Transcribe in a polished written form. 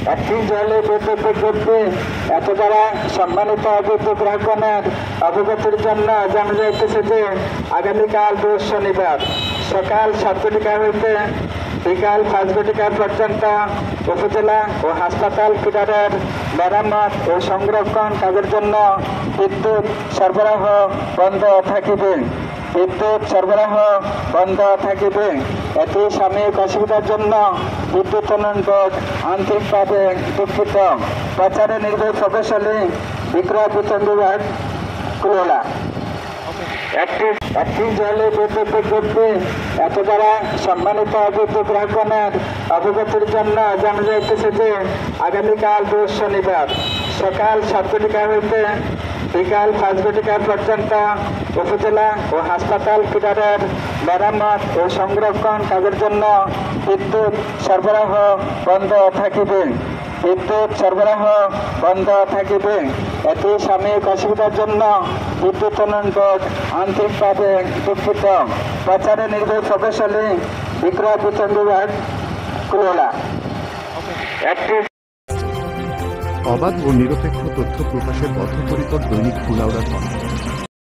একটি জলে বিদ্যুৎ করতে এত দ্বারা সম্মানিত বিদ্যুৎ গ্রাহকগণের অবগতির জন্য জানা যাইতেছে যে আগামীকাল রোজ শনিবার সকাল 7:00 হইতে বিকাল 5:00 পর্যন্ত উপজেলা ও হাসপাতাল ফিডারের মেরামত ও সংরক্ষণ কাজের জন্য বিদ্যুৎ সরবরাহ বন্ধ থাকিবে। বিদ্যুৎ সরবরাহ বন্ধ থাকিবে। এটি সাময়িক অসুবিধার জন্য বিদ্যুৎ উন্নয়ন বোর্ড আন্তরিকভাবে দুঃখিত। প্রচারে নির্বাহী প্রকৌশলী বিক্রয় বিতরণ বিভাগ কুলোলা। একটি জলে বিদ্যুৎ করতে এত দ্বারা সম্মানিত বিদ্যুৎ গ্রাহকগণের অবগতির জন্য জানা যাইতেছে যে আগামীকাল রোজ শনিবার সকাল 7:00 হইতে বিকাল 5:00 পর্যন্ত উপজেলা ও হাসপাতাল ফিডারের মেরামত ও সংরক্ষণ কাজের জন্য বিদ্যুৎ সরবরাহ বন্ধ থাকিবে। বিদ্যুৎ সরবরাহ বন্ধ থাকিবে। এটি সাময়িক অসুবিধার জন্য বিদ্যুৎ উন্নয়ন বোর্ড আন্তরিকভাবে দুঃখিত। প্রচারে নির্বাহী প্রকৌশলী বিক্রয় বিতরণ বিভাগ কুলোলা। অবাধ ও নিরপেক্ষ তথ্য প্রকাশের বদ্ধপরিকর দৈনিক কুলাউড়া।